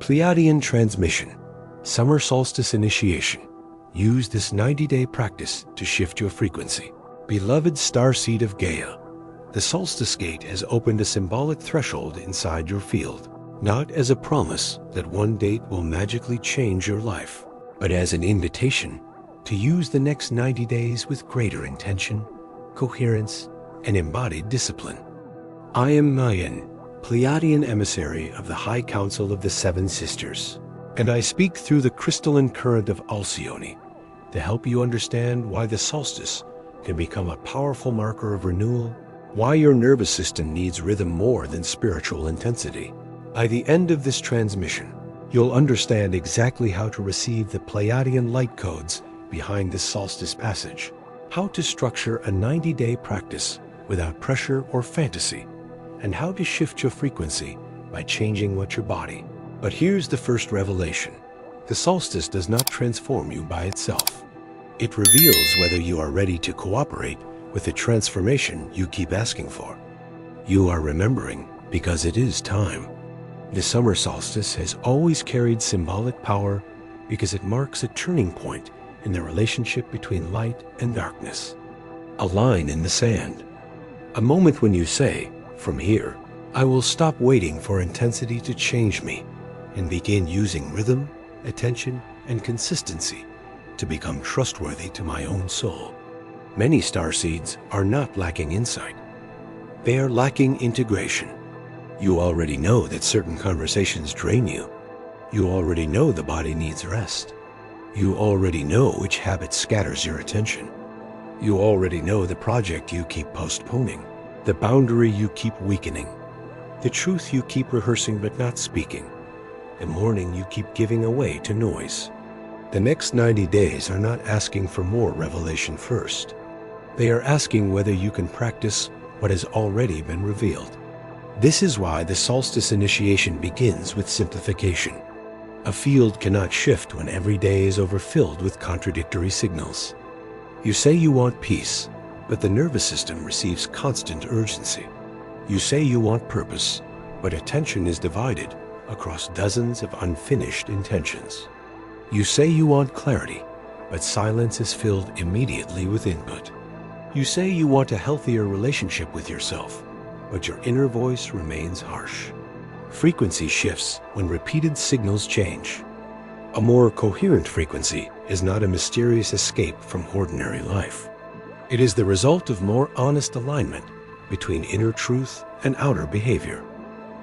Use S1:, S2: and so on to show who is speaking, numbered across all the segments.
S1: Pleiadian Transmission, Summer Solstice Initiation. Use this 90-day practice to shift your frequency. Beloved Starseed of Gaia, the Solstice Gate has opened a symbolic threshold inside your field, not as a promise that one date will magically change your life, but as an invitation to use the next 90 days with greater intention, coherence, and embodied discipline. I am MAION, Pleiadian emissary of the High Council of the Seven Sisters, and I speak through the crystalline current of Alcyone to help you understand why the solstice can become a powerful marker of renewal, why your nervous system needs rhythm more than spiritual intensity. By the end of this transmission, you'll understand exactly how to receive the Pleiadian light codes behind this solstice passage, how to structure a 90-day practice without pressure or fantasy, and how to shift your frequency by changing what your body. But here's the first revelation. The solstice does not transform you by itself. It reveals whether you are ready to cooperate with the transformation you keep asking for. You are remembering because it is time. The summer solstice has always carried symbolic power because it marks a turning point in the relationship between light and darkness. A line in the sand. A moment when you say, from here, I will stop waiting for intensity to change me and begin using rhythm, attention, and consistency to become trustworthy to my own soul. Many starseeds are not lacking insight. They are lacking integration. You already know that certain conversations drain you. You already know the body needs rest. You already know which habit scatters your attention. You already know the project you keep postponing, the boundary you keep weakening, the truth you keep rehearsing but not speaking, the morning you keep giving away to noise. The next 90 days are not asking for more revelation first. They are asking whether you can practice what has already been revealed. This is why the solstice initiation begins with simplification. A field cannot shift when every day is overfilled with contradictory signals. You say you want peace, but the nervous system receives constant urgency. You say you want purpose, but attention is divided across dozens of unfinished intentions. You say you want clarity, but silence is filled immediately with input. You say you want a healthier relationship with yourself, but your inner voice remains harsh. Frequency shifts when repeated signals change. A more coherent frequency is not a mysterious escape from ordinary life. It is the result of more honest alignment between inner truth and outer behavior.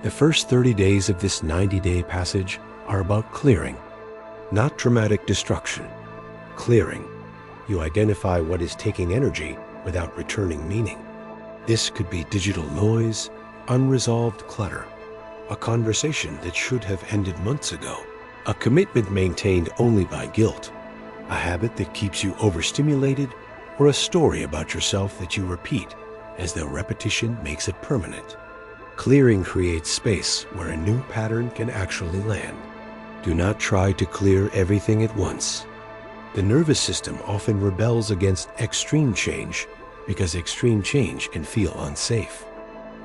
S1: The first 30 days of this 90-day passage are about clearing, not dramatic destruction. Clearing. You identify what is taking energy without returning meaning. This could be digital noise, unresolved clutter, a conversation that should have ended months ago, a commitment maintained only by guilt, a habit that keeps you overstimulated, or a story about yourself that you repeat as though repetition makes it permanent. Clearing creates space where a new pattern can actually land. Do not try to clear everything at once. The nervous system often rebels against extreme change because extreme change can feel unsafe.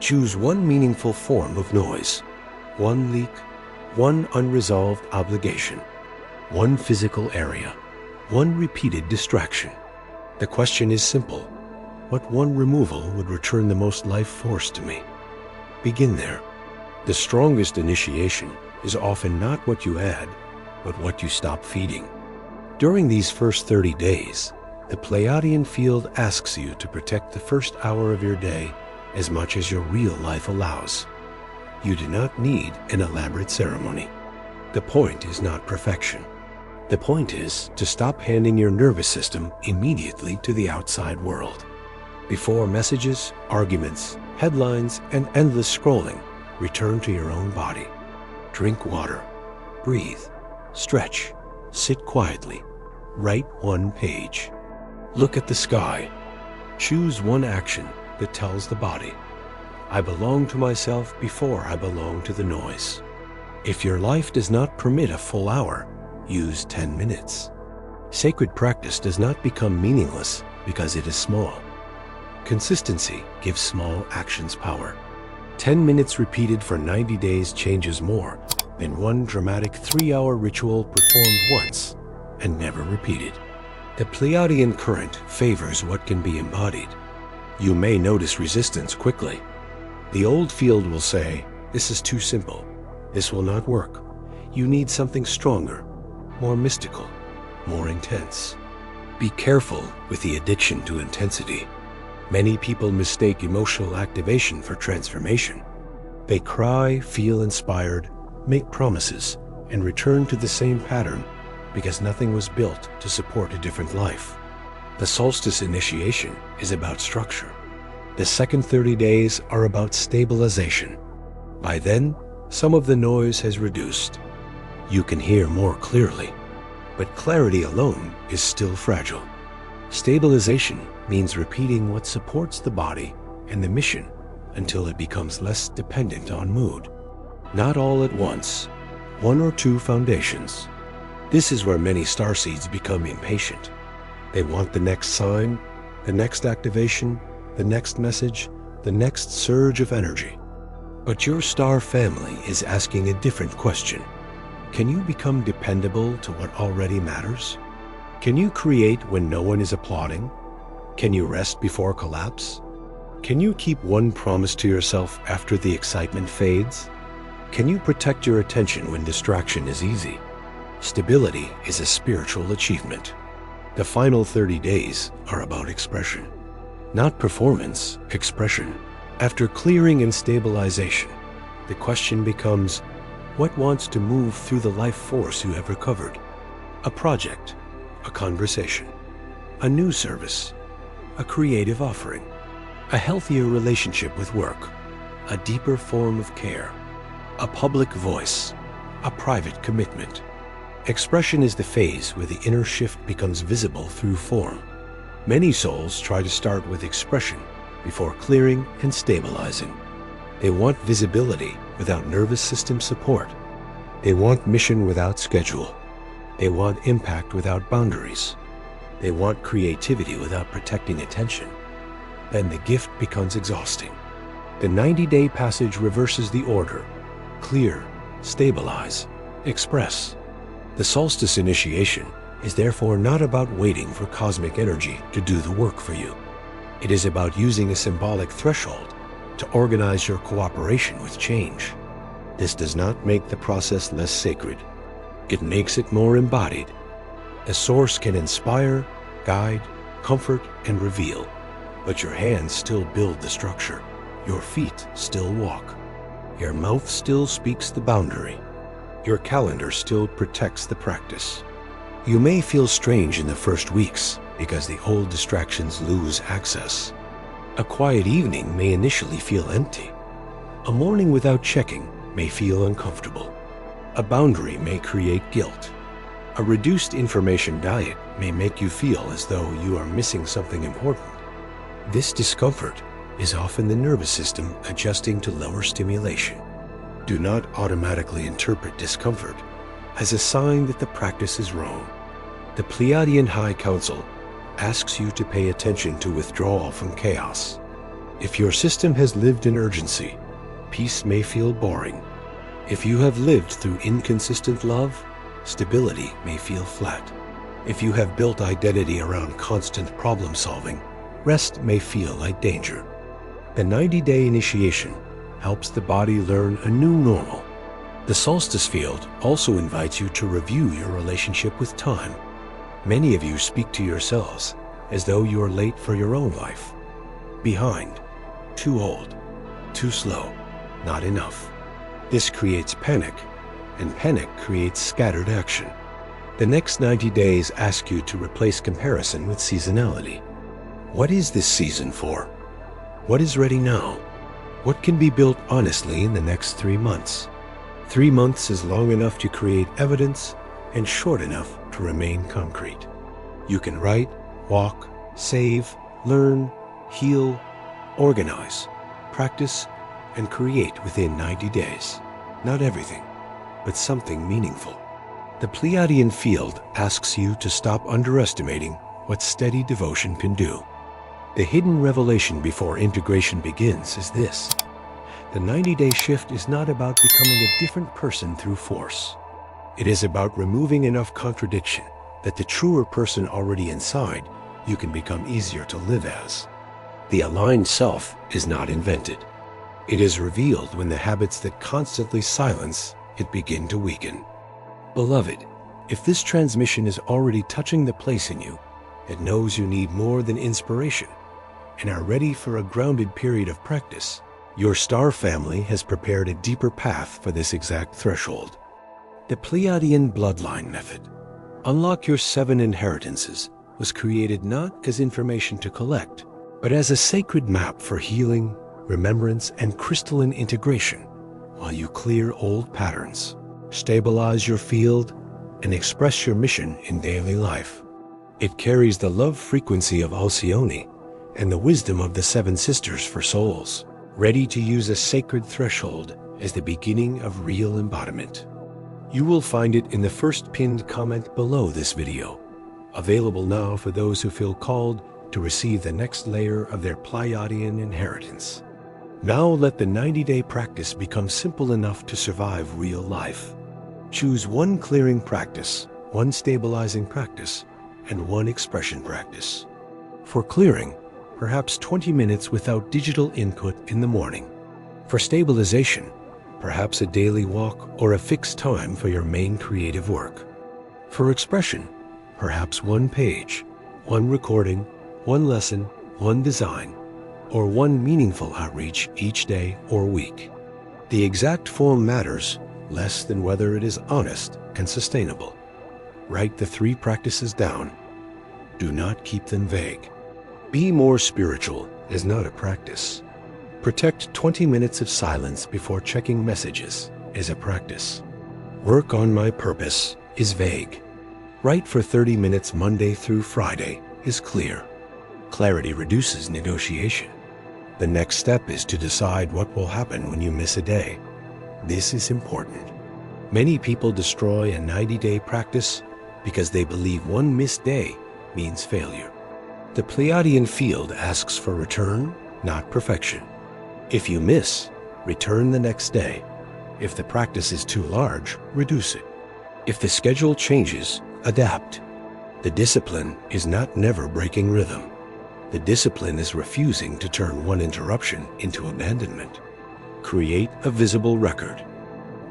S1: Choose one meaningful form of noise, one leak, one unresolved obligation, one physical area, one repeated distraction. The question is simple. What one removal would return the most life force to me? Begin there. The strongest initiation is often not what you add, but what you stop feeding. During these first 30 days, the Pleiadian field asks you to protect the first hour of your day as much as your real life allows. You do not need an elaborate ceremony. The point is not perfection. The point is to stop handing your nervous system immediately to the outside world. Before messages, arguments, headlines, and endless scrolling, return to your own body. Drink water, breathe, stretch, sit quietly, write one page. Look at the sky. Choose one action that tells the body, I belong to myself before I belong to the noise. If your life does not permit a full hour, use 10 minutes. Sacred practice does not become meaningless because it is small. Consistency gives small actions power. 10 minutes repeated for 90 days changes more than one dramatic 3-hour ritual performed once and never repeated. The Pleiadian current favors what can be embodied. You may notice resistance quickly. The old field will say, "This is too simple. This will not work. You need something stronger, more mystical, more intense." Be careful with the addiction to intensity. Many people mistake emotional activation for transformation. They cry, feel inspired, make promises, and return to the same pattern because nothing was built to support a different life. The solstice initiation is about structure. The second 30 days are about stabilization. By then, some of the noise has reduced. You can hear more clearly, but clarity alone is still fragile. Stabilization means repeating what supports the body and the mission until it becomes less dependent on mood. Not all at once, 1 or 2 foundations. This is where many starseeds become impatient. They want the next sign, the next activation, the next message, the next surge of energy. But your star family is asking a different question. Can you become dependable to what already matters? Can you create when no one is applauding? Can you rest before collapse? Can you keep one promise to yourself after the excitement fades? Can you protect your attention when distraction is easy? Stability is a spiritual achievement. The final 30 days are about expression. Not performance, expression. After clearing and stabilization, the question becomes, what wants to move through the life force you have recovered? A project, a conversation, a new service, a creative offering, a healthier relationship with work, a deeper form of care, a public voice, a private commitment. Expression is the phase where the inner shift becomes visible through form. Many souls try to start with expression before clearing and stabilizing. They want visibility without nervous system support. They want mission without schedule. They want impact without boundaries. They want creativity without protecting attention. Then the gift becomes exhausting. The 90-day passage reverses the order. Clear, stabilize, express. The solstice initiation is therefore not about waiting for cosmic energy to do the work for you. It is about using a symbolic threshold to organize your cooperation with change. This does not make the process less sacred. It makes it more embodied. A source can inspire, guide, comfort, and reveal, but your hands still build the structure. Your feet still walk. Your mouth still speaks the boundary. Your calendar still protects the practice. You may feel strange in the first weeks because the old distractions lose access. A quiet evening may initially feel empty. A morning without checking may feel uncomfortable. A boundary may create guilt. A reduced information diet may make you feel as though you are missing something important. This discomfort is often the nervous system adjusting to lower stimulation. Do not automatically interpret discomfort as a sign that the practice is wrong. The Pleiadian High Council asks you to pay attention to withdrawal from chaos. If your system has lived in urgency, peace may feel boring. If you have lived through inconsistent love, stability may feel flat. If you have built identity around constant problem solving, rest may feel like danger. The 90-day initiation helps the body learn a new normal. The solstice field also invites you to review your relationship with time. Many of you speak to yourselves as though you are late for your own life. Behind, too old, too slow, not enough. This creates panic, and panic creates scattered action. The next 90 days ask you to replace comparison with seasonality. What is this season for? What is ready now? What can be built honestly in the next 3 months? 3 months is long enough to create evidence and short enough to remain concrete. You can write, walk, save, learn, heal, organize, practice, and create within 90 days. Not everything, but something meaningful. The Pleiadian field asks you to stop underestimating what steady devotion can do. The hidden revelation before integration begins is this: The 90-day shift is not about becoming a different person through force. It is about removing enough contradiction that the truer person already inside you can become easier to live as. The aligned self is not invented. It is revealed when the habits that constantly silence it begin to weaken. Beloved, if this transmission is already touching the place in you that knows you need more than inspiration and are ready for a grounded period of practice, your star family has prepared a deeper path for this exact threshold. The Pleiadian Bloodline method, Unlock Your 7 Inheritances, was created not as information to collect, but as a sacred map for healing, remembrance, and crystalline integration while you clear old patterns, stabilize your field, and express your mission in daily life. It carries the love frequency of Alcyone and the wisdom of the 7 sisters for souls, ready to use a sacred threshold as the beginning of real embodiment. You will find it in the first pinned comment below this video, available now for those who feel called to receive the next layer of their Pleiadian inheritance. Now let the 90-day practice become simple enough to survive real life. Choose one clearing practice, one stabilizing practice, and one expression practice. For clearing, perhaps 20 minutes without digital input in the morning. For stabilization, perhaps a daily walk or a fixed time for your main creative work. For expression, perhaps one page, one recording, one lesson, one design, or one meaningful outreach each day or week. The exact form matters less than whether it is honest and sustainable. Write the 3 practices down. Do not keep them vague. Be more spiritual is not a practice. Protect 20 minutes of silence before checking messages is a practice. Work on my purpose is vague. Write for 30 minutes Monday through Friday is clear. Clarity reduces negotiation. The next step is to decide what will happen when you miss a day. This is important. Many people destroy a 90-day practice because they believe one missed day means failure. The Pleiadian field asks for return, not perfection. If you miss, return the next day. If the practice is too large, reduce it. If the schedule changes, adapt. The discipline is not never breaking rhythm. The discipline is refusing to turn one interruption into abandonment. Create a visible record.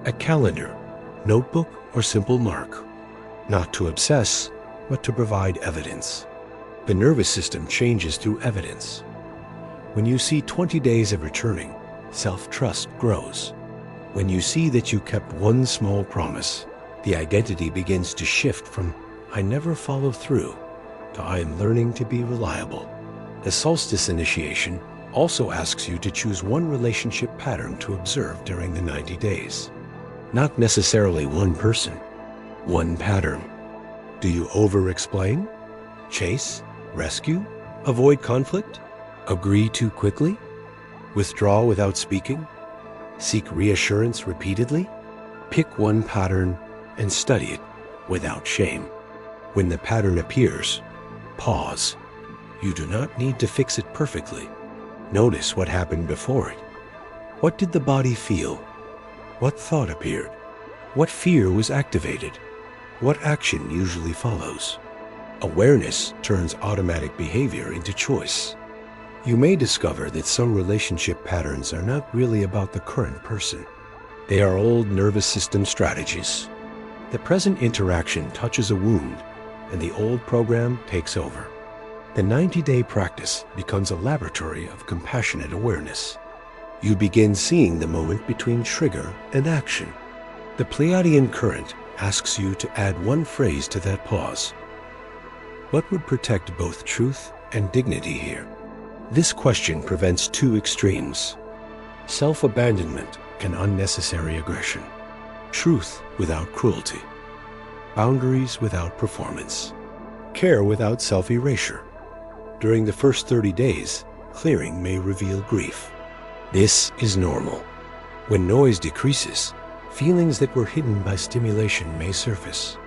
S1: A calendar, notebook, or simple mark. Not to obsess, but to provide evidence. The nervous system changes through evidence. When you see 20 days of returning, self-trust grows. When you see that you kept one small promise, the identity begins to shift from "I never follow through" to "I am learning to be reliable." The SOLSTICE initiation also asks you to choose one relationship pattern to observe during the 90 days. Not necessarily one person, one pattern. Do you over-explain? Chase? Rescue? Avoid conflict? Agree too quickly? Withdraw without speaking? Seek reassurance repeatedly? Pick one pattern and study it without shame. When the pattern appears, pause. You do not need to fix it perfectly. Notice what happened before it. What did the body feel? What thought appeared? What fear was activated? What action usually follows? Awareness turns automatic behavior into choice. You may discover that some relationship patterns are not really about the current person. They are old nervous system strategies. The present interaction touches a wound, and the old program takes over. The 90-day practice becomes a laboratory of compassionate awareness. You begin seeing the moment between trigger and action. The Pleiadian current asks you to add one phrase to that pause. What would protect both truth and dignity here? This question prevents 2 extremes: self-abandonment and unnecessary aggression, truth without cruelty, boundaries without performance, care without self-erasure. During the first 30 days, clearing may reveal grief. This is normal. When noise decreases, feelings that were hidden by stimulation may surface.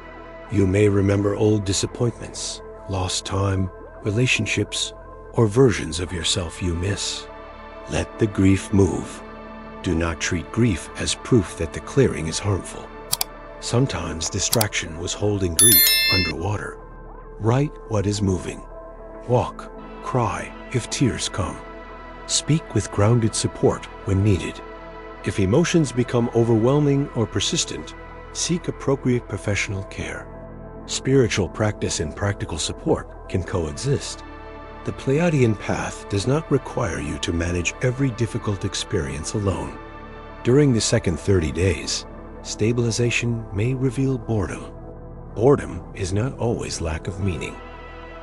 S1: You may remember old disappointments, lost time, relationships, or versions of yourself you miss. Let the grief move. Do not treat grief as proof that the clearing is harmful. Sometimes distraction was holding grief underwater. Write what is moving. Walk, cry if tears come. Speak with grounded support when needed. If emotions become overwhelming or persistent, seek appropriate professional care. Spiritual practice and practical support can coexist. The Pleiadian path does not require you to manage every difficult experience alone. During the second 30 days, stabilization may reveal boredom. Boredom is not always lack of meaning.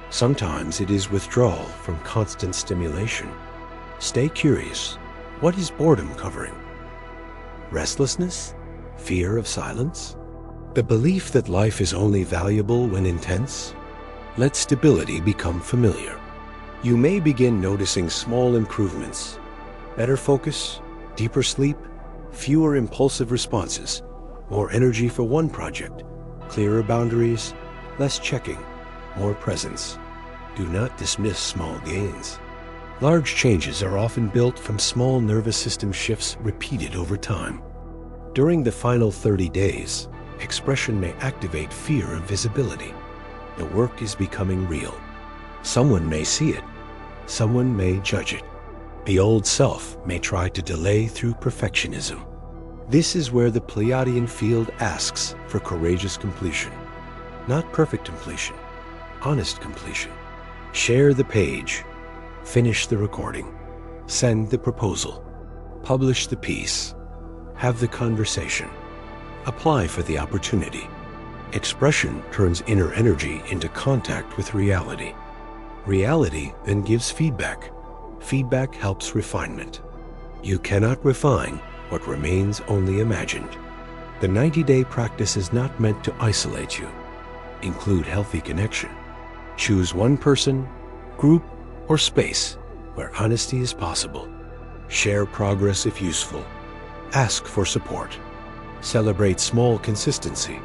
S1: Sometimes it is withdrawal from constant stimulation. Stay curious. What is boredom covering? Restlessness? Fear of silence? The belief that life is only valuable when intense? Let stability become familiar. You may begin noticing small improvements. Better focus, deeper sleep, fewer impulsive responses, more energy for one project, clearer boundaries, less checking, more presence. Do not dismiss small gains. Large changes are often built from small nervous system shifts repeated over time. During the final 30 days, expression may activate fear of visibility. The work is becoming real. Someone may see it. Someone may judge it. The old self may try to delay through perfectionism. This is where the Pleiadian field asks for courageous completion. Not perfect completion, honest completion. Share the page. Finish the recording. Send the proposal. Publish the piece. Have the conversation. Apply for the opportunity. Expression turns inner energy into contact with reality. Reality then gives feedback. Feedback helps refinement. You cannot refine what remains only imagined. The 90-day practice is not meant to isolate you. Include healthy connection. Choose one person, group, or space where honesty is possible. Share progress if useful. Ask for support. Celebrate small consistency.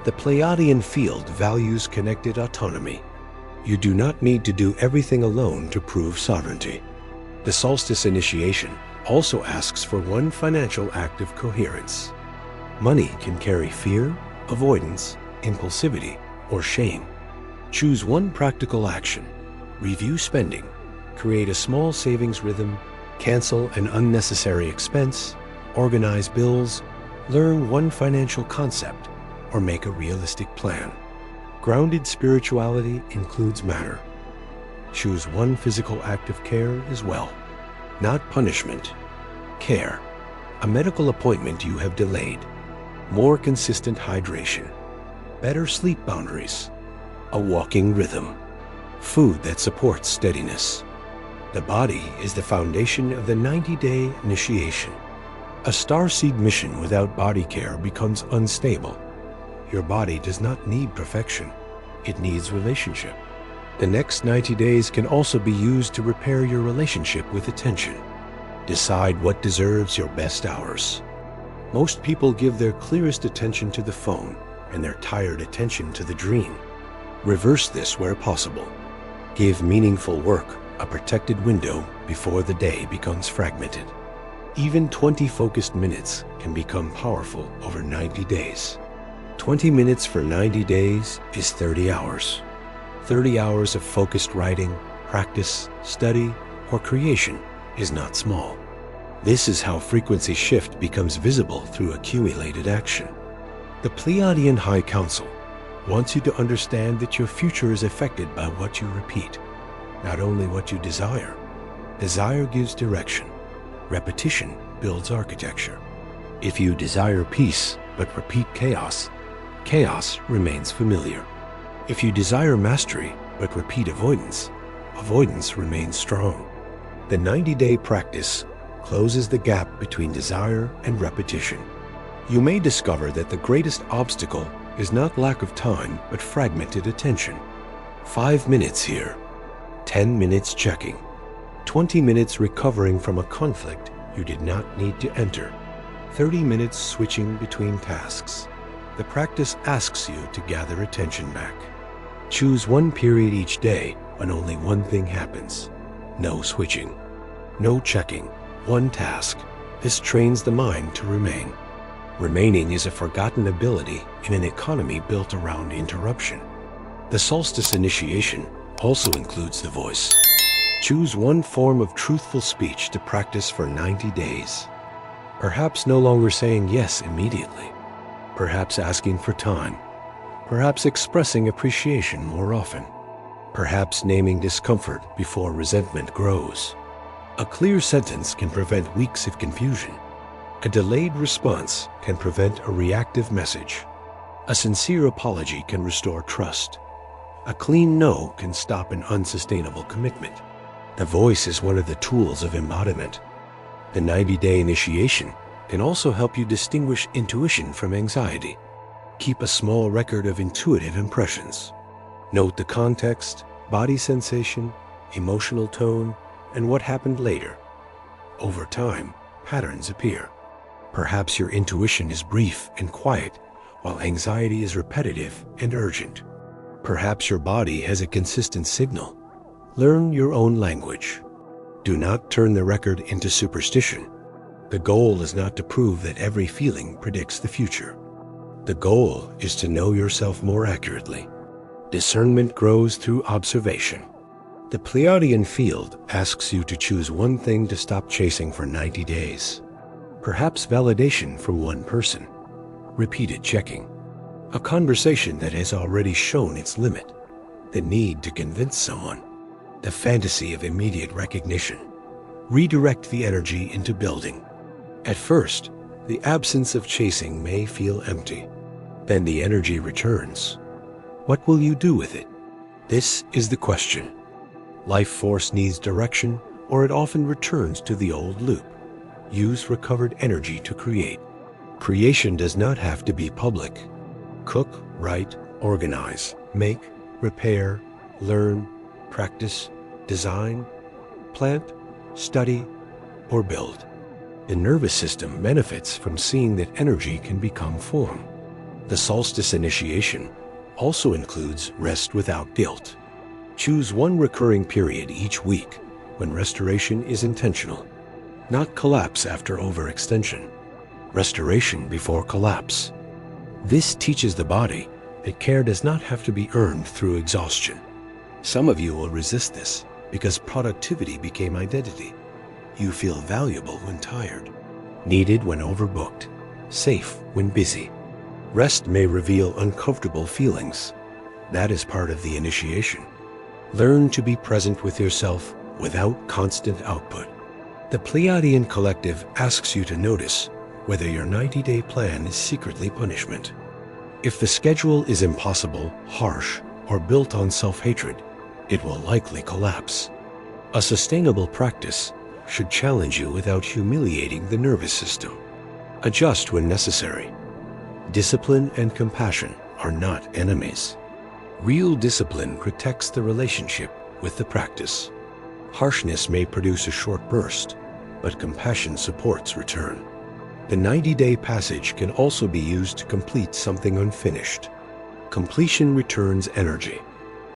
S1: The Pleiadian field values connected autonomy. You do not need to do everything alone to prove sovereignty. The Solstice initiation also asks for one financial act of coherence. Money can carry fear, avoidance, impulsivity, or shame. Choose one practical action. Review spending. Create a small savings rhythm. Cancel an unnecessary expense. Organize bills. Learn one financial concept, or make a realistic plan. Grounded spirituality includes matter. Choose one physical act of care as well. Not punishment. Care. A medical appointment you have delayed. More consistent hydration. Better sleep boundaries. A walking rhythm. Food that supports steadiness. The body is the foundation of the 90-day initiation. A starseed mission without body care becomes unstable. Your body does not need perfection. It needs relationship. The next 90 days can also be used to repair your relationship with attention. Decide what deserves your best hours. Most people give their clearest attention to the phone and their tired attention to the dream. Reverse this where possible. Give meaningful work a protected window before the day becomes fragmented. Even 20 focused minutes can become powerful over 90 days. 20 minutes for 90 days is 30 hours. 30 hours of focused writing, practice, study, or creation is not small. This is how frequency shift becomes visible through accumulated action. The Pleiadian High Council wants you to understand that your future is affected by what you repeat, not only what you desire. Desire gives direction. Repetition builds architecture. If you desire peace but repeat chaos, chaos remains familiar. If you desire mastery but repeat avoidance, avoidance remains strong. The 90-day practice closes the gap between desire and repetition. You may discover that the greatest obstacle is not lack of time but fragmented attention. 5 minutes here, 10 minutes checking, 20 minutes recovering from a conflict you did not need to enter, 30 minutes switching between tasks. The practice asks you to gather attention back. Choose one period each day when only one thing happens. No switching. No checking. One task. This trains the mind to remain. Remaining is a forgotten ability in an economy built around interruption. The solstice initiation also includes the voice. Choose one form of truthful speech to practice for 90 days. Perhaps no longer saying yes immediately. Perhaps asking for time. Perhaps expressing appreciation more often. Perhaps naming discomfort before resentment grows. A clear sentence can prevent weeks of confusion. A delayed response can prevent a reactive message. A sincere apology can restore trust. A clean no can stop an unsustainable commitment. The voice is one of the tools of embodiment. The 90-day initiation can also help you distinguish intuition from anxiety. Keep a small record of intuitive impressions. Note the context, body sensation, emotional tone, and what happened later. Over time, patterns appear. Perhaps your intuition is brief and quiet, while anxiety is repetitive and urgent. Perhaps your body has a consistent signal. Learn your own language. Do not turn the record into superstition. The goal is not to prove that every feeling predicts the future. The goal is to know yourself more accurately. Discernment grows through observation. The Pleiadian field asks you to choose one thing to stop chasing for 90 days. Perhaps validation from one person. Repeated checking. A conversation that has already shown its limit. The need to convince someone. The fantasy of immediate recognition. Redirect the energy into building. At first, the absence of chasing may feel empty. Then the energy returns. What will you do with it? This is the question. Life force needs direction, or it often returns to the old loop. Use recovered energy to create. Creation does not have to be public. Cook, write, organize, make, repair, learn, practice, design, plant, study, or build. The nervous system benefits from seeing that energy can become form. The solstice initiation also includes rest without guilt. Choose one recurring period each week when restoration is intentional. Not collapse after overextension. Restoration before collapse. This teaches the body that care does not have to be earned through exhaustion. Some of you will resist this because productivity became identity. You feel valuable when tired, needed when overbooked, safe when busy. Rest may reveal uncomfortable feelings. That is part of the initiation. Learn to be present with yourself without constant output. The Pleiadian Collective asks you to notice whether your 90-day plan is secretly punishment. If the schedule is impossible, harsh, or built on self-hatred, it will likely collapse. A sustainable practice should challenge you without humiliating the nervous system. Adjust when necessary. Discipline and compassion are not enemies. Real discipline protects the relationship with the practice. Harshness may produce a short burst, but compassion supports return. The 90-day passage can also be used to complete something unfinished. Completion returns energy.